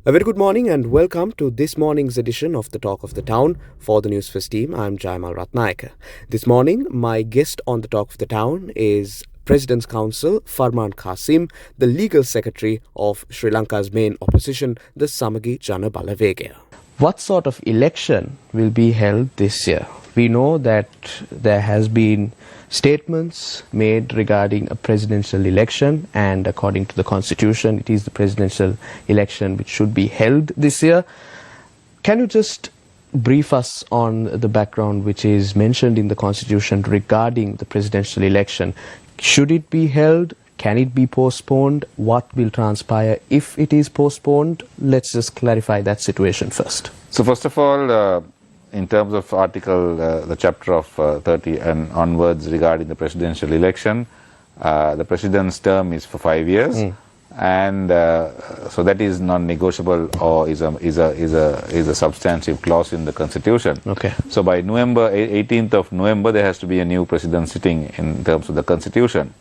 A very good morning and welcome to this morning's edition of the Talk of the Town. For the Newsfirst team, I'm Jayamal Ratnayaka. This morning, my guest on the Talk of the Town is President's Counsel Farman Cassim, the legal secretary of Sri Lanka's main opposition, the Samagi Jana Balawegaya. What sort of election will be held this year? We know that there has been statements made regarding a presidential election, and according to the constitution, it is the presidential election which should be held this year. Can you just brief us on the background which is mentioned in the constitution regarding the presidential election? Should it be held? Can it be postponed? What will transpire if it is postponed? Let's just clarify that situation first. So first of all, in terms of article, the chapter of 30 and onwards regarding the presidential election, the president's term is for 5 years, and so that is non-negotiable or is a substantive clause in the constitution. Okay. So by November 18th of November, there has to be a new president sitting in terms of the constitution.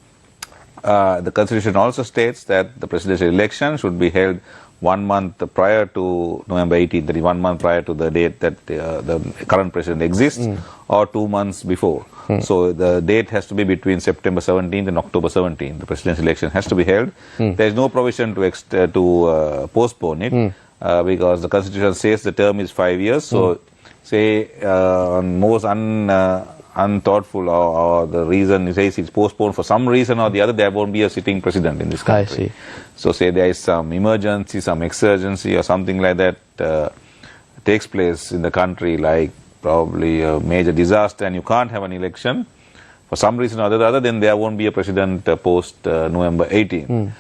The constitution also states that the presidential election should be held 1 month prior to November 18th, that is 1 month prior to the date that the current president exists, or 2 months before. So the date has to be between September 17th and October 17th. The presidential election has to be held. There is no provision to postpone it because the constitution says the term is 5 years. So say on most unthoughtful or the reason says it's postponed for some reason or the other, there won't be a sitting president in this country. I see. So say there is some emergency, some exurgency or something like that takes place in the country, like probably a major disaster, and you can't have an election for some reason or the other, then there won't be a president post November 18th.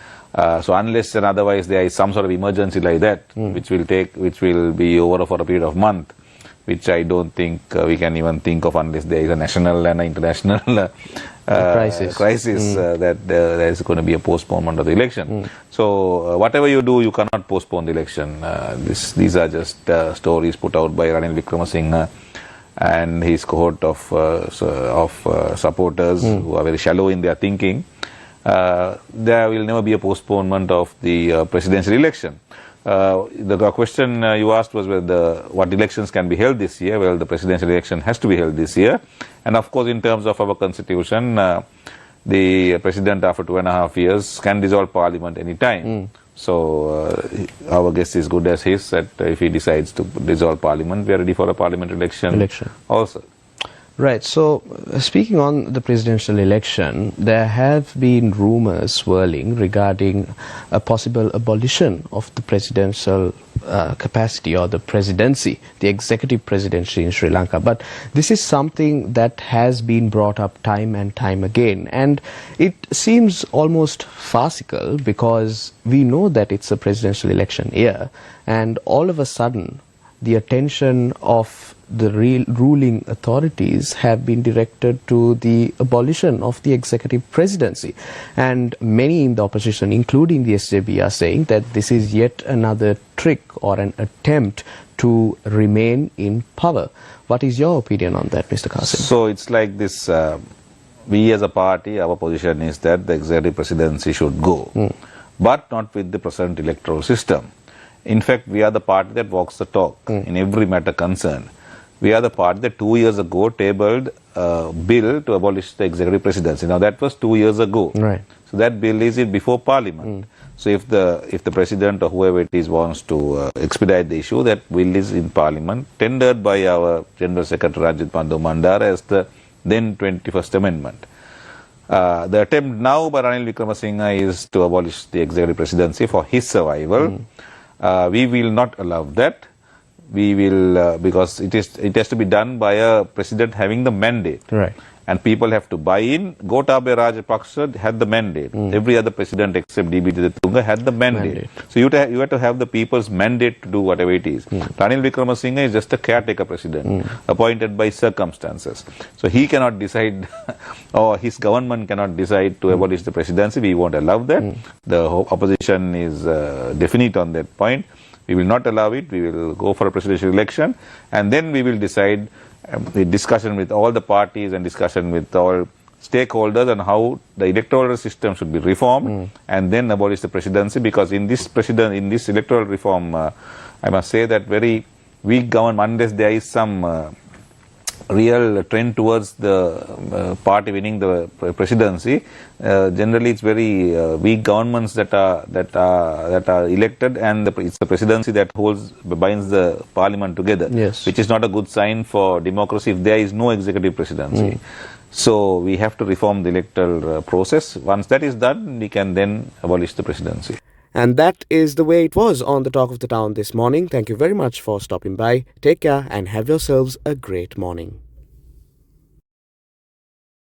So unless and otherwise there is some sort of emergency like that, which will be over for a period of month, which I don't think we can even think of unless there is a national and an international crisis that there is going to be a postponement of the election. So whatever you do, you cannot postpone the election. These are just stories put out by Ranil Wickremesinghe and his cohort of supporters who are very shallow in their thinking. There will never be a postponement of the presidential election. The question you asked was whether what elections can be held this year. Well, the presidential election has to be held this year, and of course in terms of our constitution, the president after 2.5 years can dissolve parliament any time. So our guess is good as his, that if he decides to dissolve parliament, we are ready for a parliament election also. Right. So, speaking on the presidential election, there have been rumors swirling regarding a possible abolition of the presidential capacity or the presidency, the executive presidency in Sri Lanka. But this is something that has been brought up time and time again. And it seems almost farcical because we know that it's a presidential election year, and all of a sudden, the attention of the ruling authorities have been directed to the abolition of the executive presidency. And many in the opposition, including the SJB, are saying that this is yet another trick or an attempt to remain in power. What is your opinion on that, Mr. Cassim? So it's like this, we as a party, our position is that the executive presidency should go, but not with the present electoral system. In fact, we are the party that walks the talk in every matter concerned. We are the party that 2 years ago tabled a bill to abolish the executive presidency. Now that was 2 years ago. Right. So that bill is in before Parliament. So if the president or whoever it is wants to expedite the issue, that bill is in Parliament, tendered by our General Secretary Rajit Bandhu Mandara as the then 21st Amendment. The attempt now by Ranil Wickremesinghe is to abolish the executive presidency for his survival. We will not allow that. We will, because it has to be done by a president having the mandate. Right. And people have to buy in. Gotabaya Rajapaksa had the mandate. Every other president except D.B. Tunga had the mandate. So you have to have the people's mandate to do whatever it is. Ranil Wickremesinghe is just a caretaker president, appointed by circumstances. So he cannot decide, or his government cannot decide to abolish the presidency. We won't allow that. The opposition is definite on that point. We will not allow it. We will go for a presidential election, and then we will decide with discussion with all the parties and discussion with all stakeholders on how the electoral system should be reformed and then abolish the presidency, because in this electoral reform, I must say that very weak government, unless there is some real trend towards the party winning the presidency. Generally, it's very weak governments that are elected, and it's the presidency that binds the parliament together. Yes. Which is not a good sign for democracy if there is no executive presidency. So we have to reform the electoral process. Once that is done, we can then abolish the presidency. And that is the way it was on the Talk of the Town this morning. Thank you very much for stopping by. Take care and have yourselves a great morning.